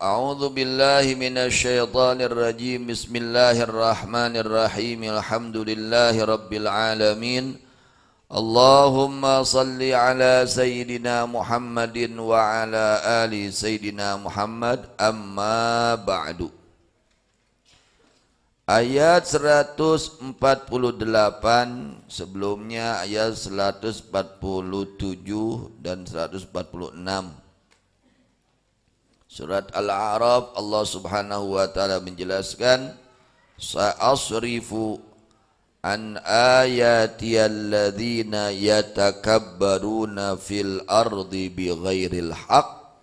A'udzu billahi minasyaitonir rajim. Bismillahirrahmanirrahim. Alhamdulillahi rabbil alamin. Allahumma salli ala sayyidina Muhammadin wa ala ali sayyidina Muhammad. Amma ba'du. Ayat 148, sebelumnya ayat 147 dan 146. Surat Al-A'raf, Allah subhanahu wa ta'ala menjelaskan, Sa'asrifu an ayati alladhina yatakabbaruna fil ardi bighairil haq.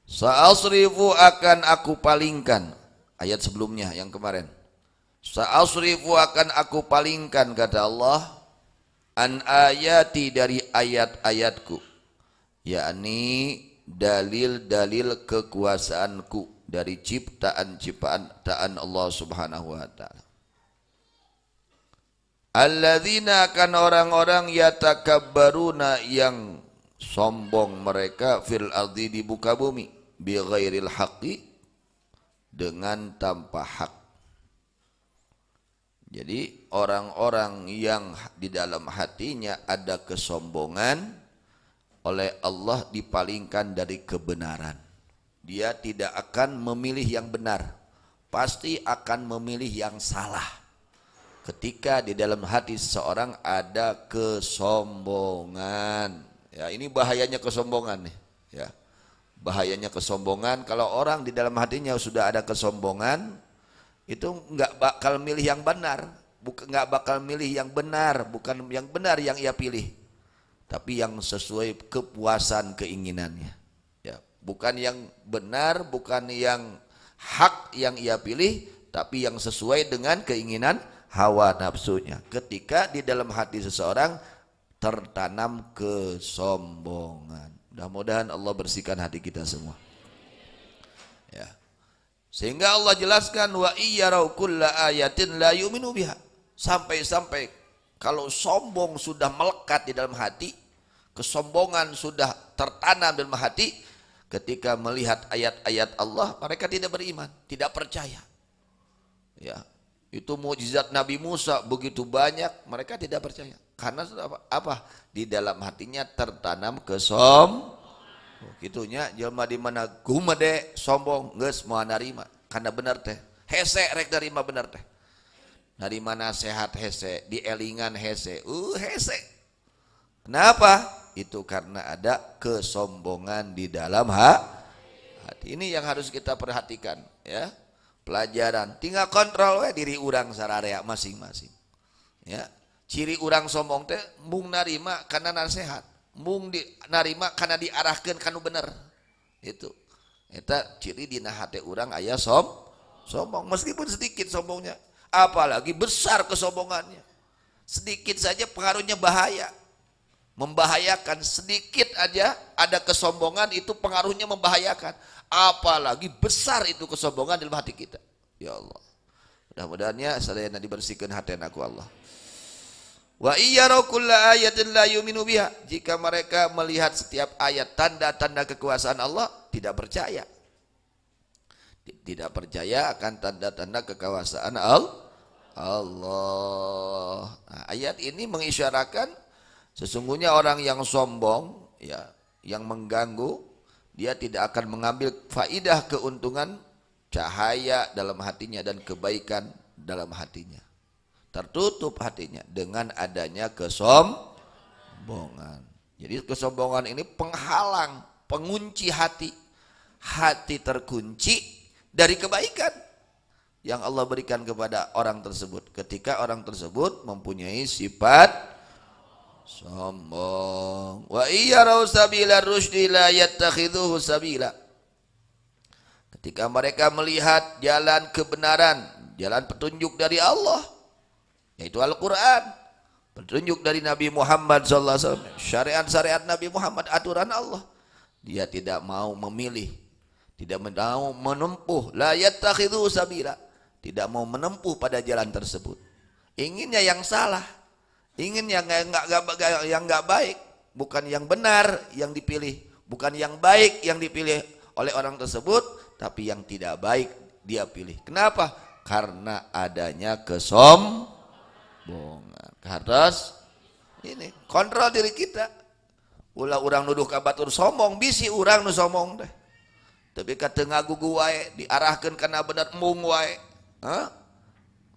Sa'asrifu akan aku palingkan. Ayat sebelumnya yang kemarin. Sa'asrifu akan aku palingkan, kata Allah, an ayati dari ayat-ayatku, yakni dalil-dalil kekuasaanku dari ciptaan Allah subhanahu wa ta'ala. Alladzina akan orang-orang yatakabbaruna yang sombong mereka fil ardi di muka bumi bighairil haqqi dengan tanpa hak. Jadi orang-orang yang di dalam hatinya ada kesombongan oleh Allah dipalingkan dari kebenaran. Dia tidak akan memilih yang benar, pasti akan memilih yang salah. Ketika di dalam hati seseorang ada kesombongan, ya ini bahayanya kesombongan nih, ya. Bahayanya kesombongan, kalau orang di dalam hatinya sudah ada kesombongan, itu nggak bakal milih yang benar, nggak bakal milih yang benar, bukan yang benar yang ia pilih, tapi yang sesuai kepuasan keinginannya, ya. Bukan yang benar, bukan yang hak yang ia pilih, tapi yang sesuai dengan keinginan hawa nafsunya. Ketika di dalam hati seseorang tertanam kesombongan, mudah-mudahan Allah bersihkan hati kita semua, ya. Sehingga Allah jelaskan, wa iyyarau kulla ayatin la yu'minu biha. Sampai-sampai kalau sombong sudah melekat di dalam hati, kesombongan sudah tertanam dalam hati, ketika melihat ayat-ayat Allah mereka tidak beriman, tidak percaya. Ya, itu mukjizat Nabi Musa begitu banyak, mereka tidak percaya. Karena apa? Di dalam hatinya tertanam gitunya jelma di mana gumede sombong geus moal narima karena bener teh hese rek narima bener teh, narima nasihat hese, dielingan hese, hese. Kenapa? Itu karena ada kesombongan di dalam hati. Ini yang harus kita perhatikan, ya. Pelajaran tinggal kontrol we diri urang sararea masing-masing, ya. Ciri urang sombong teh mung narima karena nasihat, mung narima karena diarahkan kanu bener. Itu eta ciri dina hati urang aya sombong, meskipun sedikit sombongnya, apalagi besar kesombongannya. Sedikit saja pengaruhnya bahaya, membahayakan. Sedikit aja ada kesombongan itu pengaruhnya membahayakan, apalagi besar itu kesombongan dalam hati kita. Ya Allah, mudah-mudahannya sadayana dibersihkan hati aku Allah. Wa iyyarau kulla ayatin la yu'minu biha. Jika mereka melihat setiap ayat tanda-tanda kekuasaan Allah, tidak percaya. Tidak percaya akan tanda-tanda kekuasaan Allah. Nah, ayat ini mengisyaratkan sesungguhnya orang yang sombong, ya, yang mengganggu, dia tidak akan mengambil faidah keuntungan cahaya dalam hatinya dan kebaikan dalam hatinya. Tertutup hatinya dengan adanya kesombongan. Jadi kesombongan ini penghalang, pengunci hati. Hati terkunci dari kebaikan yang Allah berikan kepada orang tersebut. Ketika orang tersebut mempunyai sifat sombong. Wa iyyarau sabila rusdi la yattakhidhuhu sabila. Ketika mereka melihat jalan kebenaran, jalan petunjuk dari Allah, yaitu Al-Quran, petunjuk dari Nabi Muhammad SAW, syariat-syariat Nabi Muhammad, aturan Allah, dia tidak mau memilih, tidak mau menempuh, la yattakhidhu sabila, tidak mau menempuh pada jalan tersebut. Inginnya yang salah, ingin yang nggak baik, bukan yang benar yang dipilih, Bukan yang baik yang dipilih oleh orang tersebut, tapi yang tidak baik dia pilih. Kenapa? Karena adanya kesombongan. Harus ini kontrol diri kita. Ulah orang nuduh ka batur sombong, bisi orang nu sombong teh. Tapi ka teu ngagugu wae, diarahkeun kana bener mung wae. Hah?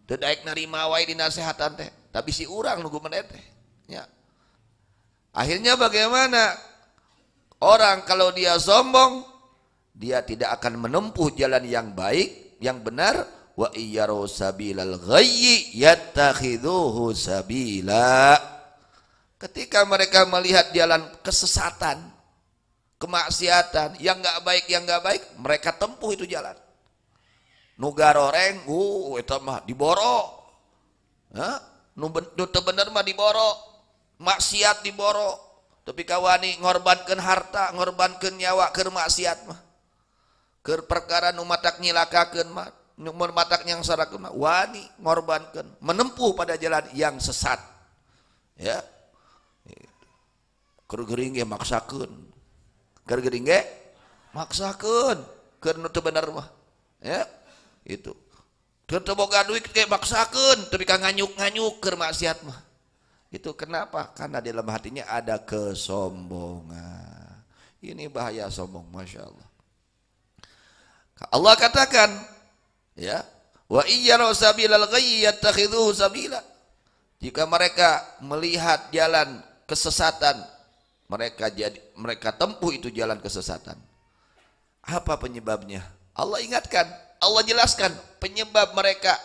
Teu daek narima wae dinasehatan teh. Tapi si urang nu gumeun teh. Ya. Akhirnya bagaimana? Orang kalau dia sombong, dia tidak akan menempuh jalan yang baik, yang benar. Wa iyyaru sabilal ghayyi yattakhidhuhu sabila. Ketika mereka melihat jalan kesesatan, kemaksiatan, yang enggak baik, mereka tempuh itu jalan. Nu garoreng, eta mah diboro. Hah? Nu teu bener mah diboro. Maksiat diboro. Tapi kawani ngorbankeun harta, ngorbankeun nyawa keur maksiat mah. Keur perkara nu matak nyilakakeun mah, nu matak nyangsarakeun mah wani ngorbankeun, menempuh pada jalan yang sesat. Ya. Keur geuring ge maksakeun. Keur geuring ge maksakeun. Keur nu teu bener mah. Ya. Itu. Keur teu boga duit ge maksakeun, tapi ka nganyuk-nganyuk keur maksiat mah. Itu kenapa? Karena di dalam hatinya ada kesombongan. Ini bahaya sombong, Masya Allah. Allah katakan, ya, wa iyyaru sabilal ghayyi yattakhidhuhu sabila. Jika mereka melihat jalan kesesatan, mereka tempuh itu jalan kesesatan. Apa penyebabnya? Allah ingatkan, Allah jelaskan penyebab mereka.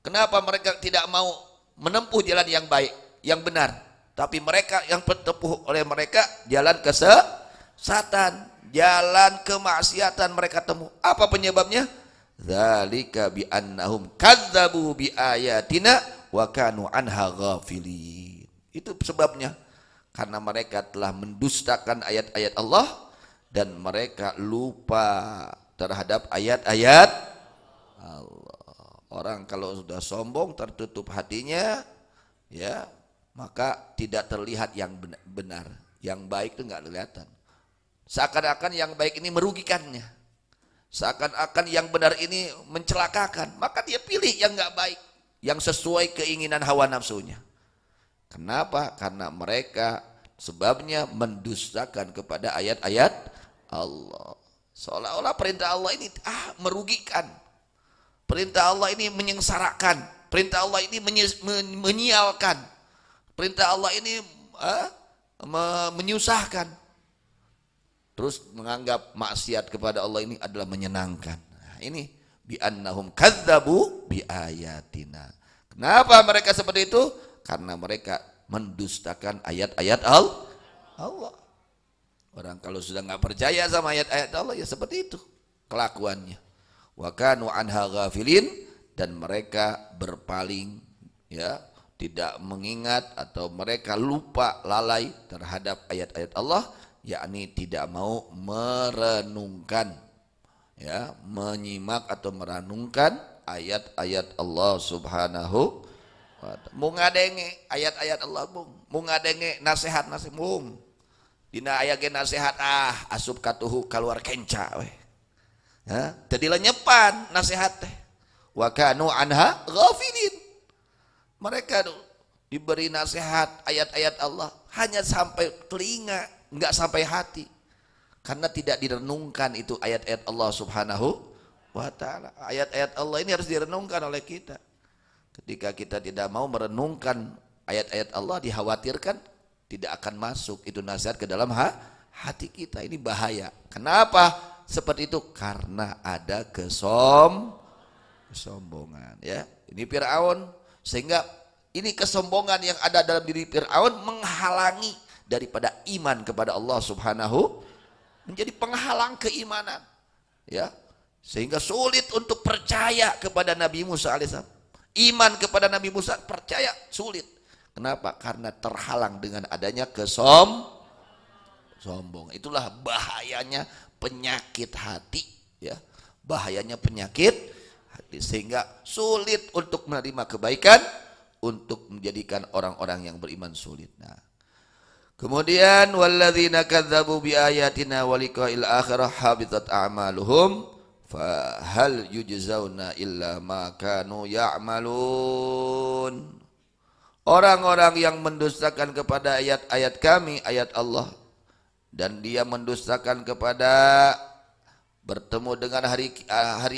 Kenapa mereka tidak mau menempuh jalan yang baik, yang benar, tapi mereka yang tertempuh oleh mereka jalan kesesatan, jalan kemaksiatan mereka tempuh. Apa penyebabnya? Dzalika bi annahum kadzdzabu bi ayatina wa kanu anha ghafilin. Itu sebabnya, karena mereka telah mendustakan ayat-ayat Allah dan mereka lupa terhadap ayat-ayat Allah. Orang kalau sudah sombong, tertutup hatinya, ya, maka tidak terlihat yang benar, yang baik itu nggak kelihatan. Seakan-akan yang baik ini merugikannya, seakan-akan yang benar ini mencelakakan, maka dia pilih yang nggak baik, yang sesuai keinginan hawa nafsunya. Kenapa? Karena mereka sebabnya mendustakan kepada ayat-ayat Allah. Seolah-olah perintah Allah ini merugikan, perintah Allah ini menyengsarakan, perintah Allah ini menyialkan, perintah Allah ini menyusahkan. Terus menganggap maksiat kepada Allah ini adalah menyenangkan. Nah, ini bi annahum kadzdzabu bi ayatina. Kenapa mereka seperti itu? Karena mereka mendustakan ayat-ayat Allah. Orang kalau sudah nggak percaya sama ayat-ayat Allah, ya seperti itu kelakuannya. Wa kanu anha ghafilin, dan mereka berpaling, ya, tidak mengingat atau mereka lupa, lalai terhadap ayat-ayat Allah, yakni tidak mau merenungkan, ya, menyimak atau merenungkan ayat-ayat Allah Subhanahu wa ta'ala. Mau ngadenge ayat-ayat Allah, mau ngadenge nasihat mung. Dina aya ge nasihat asup katuhu keluar kenca we. Ha, teu dilenyepan nasihat teh. Wa kanu anha ghafilin. Mereka diberi nasihat ayat-ayat Allah hanya sampai telinga, enggak sampai hati. Karena tidak direnungkan itu ayat-ayat Allah Subhanahu wa ta'ala. Ayat-ayat Allah ini harus direnungkan oleh kita. Ketika kita tidak mau merenungkan ayat-ayat Allah, dikhawatirkan tidak akan masuk itu nasihat ke dalam hati kita. Ini bahaya. Kenapa seperti itu? Karena ada kesombongan, ya. Ini Fir'aun, sehingga ini kesombongan yang ada dalam diri Fir'aun menghalangi daripada iman kepada Allah Subhanahu, menjadi penghalang keimanan, ya, sehingga sulit untuk percaya kepada Nabi Musa alaihissalam. Iman kepada Nabi Musa, percaya sulit. Kenapa? Karena terhalang dengan adanya kesombongan. Itulah bahayanya penyakit hati, ya. Bahayanya penyakit hati, sehingga sulit untuk menerima kebaikan, untuk menjadikan orang-orang yang beriman sulit. Nah, Kemudian walladzina kadzdzabu biayatina wa liqa'il akhirah habitat a'maluhum fa hal yujzauna illa ma kanu ya'malun. Orang-orang yang mendustakan kepada ayat-ayat kami, ayat Allah, dan dia mendustakan kepada bertemu dengan hari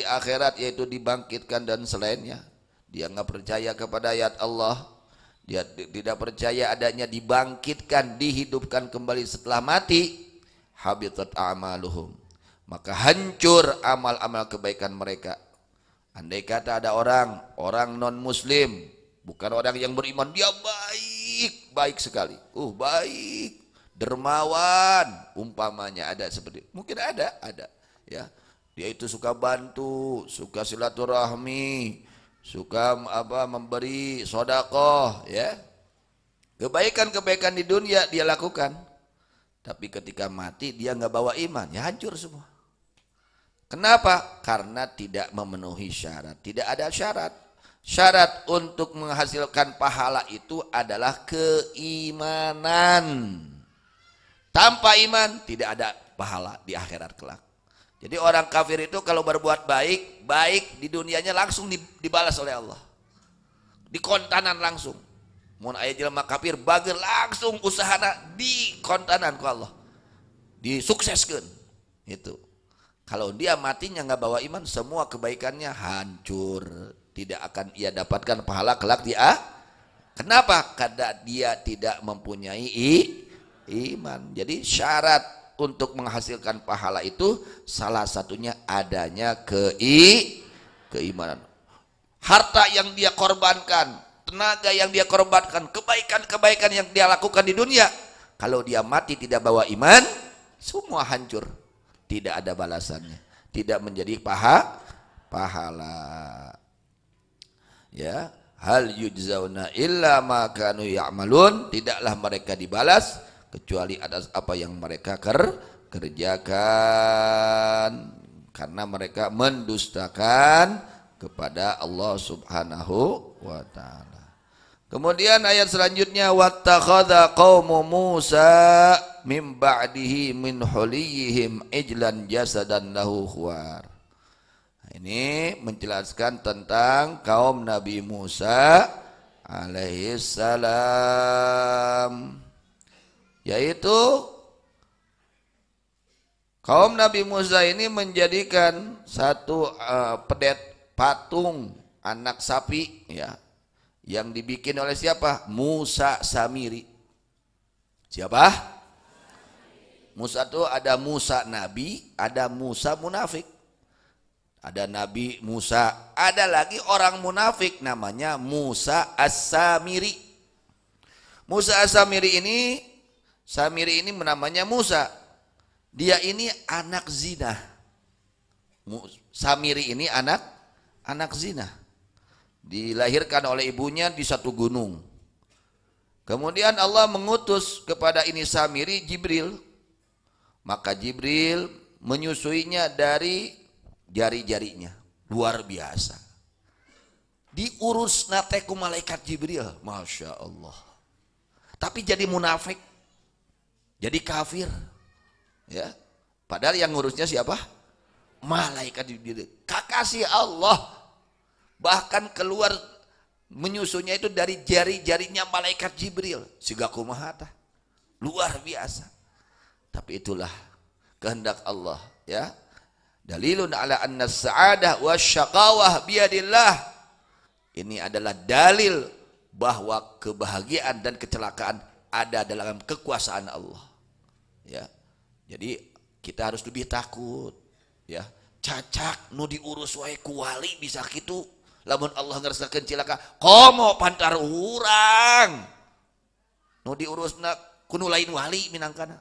akhirat, yaitu dibangkitkan dan selainnya. Dia nggak percaya kepada ayat Allah. Dia tidak percaya adanya dibangkitkan, dihidupkan kembali setelah mati. Habitat a'maluhum, maka hancur amal-amal kebaikan mereka. Andai kata ada orang non muslim, bukan orang yang beriman, dia baik sekali, baik, dermawan umpamanya, ada seperti, mungkin ada ya, dia itu suka bantu, suka silaturahmi, suka memberi sedekah, ya, kebaikan-kebaikan di dunia dia lakukan, tapi ketika mati dia nggak bawa iman, ya hancur semua. Kenapa? Karena tidak memenuhi syarat. Tidak ada syarat. Syarat untuk menghasilkan pahala itu adalah keimanan. Tanpa iman tidak ada pahala di akhirat kelak. Jadi orang kafir itu kalau berbuat baik di dunianya langsung dibalas oleh Allah. Di kontanan langsung. Mun aya jelema kafir bager langsung usahana di kontanan ku Allah. Disukseskeun. Itu. Kalau dia matinya nggak bawa iman, semua kebaikannya hancur. Tidak akan ia dapatkan pahala kelak dia. Kenapa? Karena dia tidak mempunyai iman. Jadi syarat untuk menghasilkan pahala itu salah satunya adanya keimanan. Harta yang dia korbankan, tenaga yang dia korbankan, kebaikan-kebaikan yang dia lakukan di dunia, kalau dia mati tidak bawa iman, semua hancur, tidak ada balasannya, tidak menjadi pahala. Ya, hal yujzauna illa ma kanu ya'malun, tidaklah mereka dibalas kecuali atas apa yang mereka kerjakan, karena mereka mendustakan kepada Allah Subhanahu wa taala. Kemudian ayat selanjutnya, wattakhadha qaumu Musa mim ba'dihi min huliyihim ijlan jasadan lahu khuwar. Ini menjelaskan tentang kaum Nabi Musa alaihissalam, yaitu kaum Nabi Musa ini menjadikan satu patung anak sapi, ya, yang dibikin oleh siapa? Musa Samiri. Siapa? Musa itu ada Musa Nabi, ada Musa munafik. Ada Nabi Musa, ada lagi orang munafik namanya Musa As-Samiri. Musa As-Samiri ini, Samiri ini namanya Musa. Dia ini anak zina. Samiri ini anak zina. Dilahirkan oleh ibunya di satu gunung. Kemudian Allah mengutus kepada ini Samiri Jibril. Maka Jibril menyusuinya dari jari-jarinya. Luar biasa. Diurus nateku malaikat Jibril. Masya Allah. Tapi jadi munafik. Jadi kafir. Ya. Padahal yang ngurusnya siapa? Malaikat Jibril. Kekasih Allah. Bahkan keluar menyusunya itu dari jari-jarinya malaikat Jibril. Siga kumaha tah. Luar biasa. Tapi itulah kehendak Allah, ya. Dalilun ala anna sa'adah wa syaqawah biyadillah. Ini adalah dalil bahwa kebahagiaan dan kecelakaan ada dalam kekuasaan Allah. Ya. Jadi kita harus lebih takut, ya. Cacak nu diurus wae ku wali bisa kitu. Lamun Allah ngeresakeun cilaka, komo pantar urang. Nu diurusna ku nu lain wali minangkana.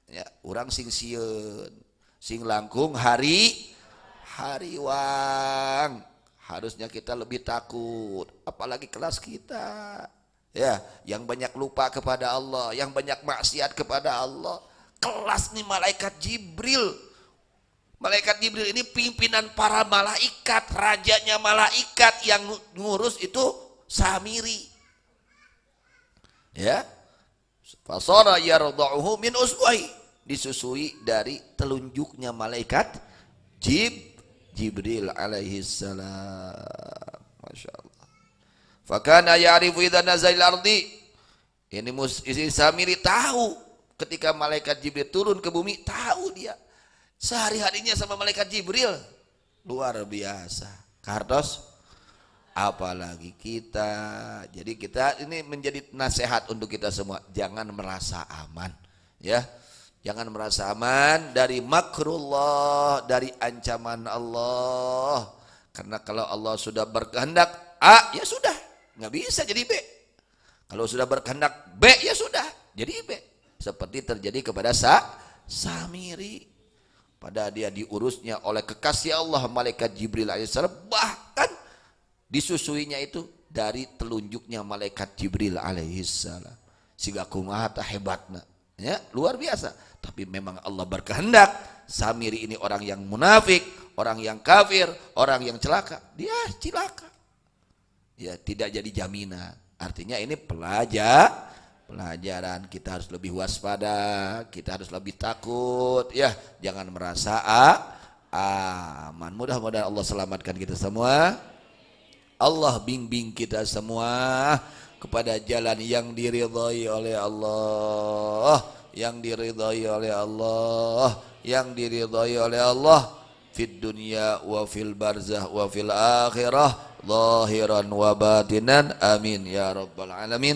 Ya, urang sing sieun, sing langkung hariwang. Harusnya kita lebih takut, apalagi kelas kita, ya, yang banyak lupa kepada Allah, yang banyak maksiat kepada Allah. Kelas nih malaikat Jibril. Malaikat Jibril ini pimpinan para malaikat, rajanya malaikat, yang ngurus itu Samiri. Ya. Fasara yarda'uhu min usbuhi, disusui dari telunjuknya malaikat Jibril alaihi salam. Masya Allah. Fakana ya'rifu idza nazal ardi. Ini Samiri tahu ketika malaikat Jibril turun ke bumi, tahu dia. Sehari-harinya sama malaikat Jibril. Luar biasa. Kartos, apalagi kita. Jadi kita ini menjadi nasihat untuk kita semua. Jangan merasa aman, ya. Jangan merasa aman dari makrullah, dari ancaman Allah. Karena kalau Allah sudah berkehendak A, ya sudah, nggak bisa jadi B. Kalau sudah berkehendak B, ya sudah jadi B. Seperti terjadi kepada Samiri. Pada dia diurusnya oleh kekasih Allah malaikat Jibril alaihissalam, bahkan disusuinya itu dari telunjuknya malaikat Jibril alaihissalam. Siga kumaha tah hebatna, ya, luar biasa. Tapi memang Allah berkehendak Samiri ini orang yang munafik, orang yang kafir, orang yang celaka, dia cilaka. Ya, tidak jadi jaminan. Artinya ini pelajaran, kita harus lebih waspada, kita harus lebih takut, ya, jangan merasa aman. Mudah-mudahan Allah selamatkan kita semua. Allah bimbing kita semua kepada jalan yang diridhai oleh Allah, yang diridhai oleh Allah, yang diridhai oleh Allah fid dunya wa fil barzah wa fil akhirah zahiran wa batinan, amin ya rabbal alamin.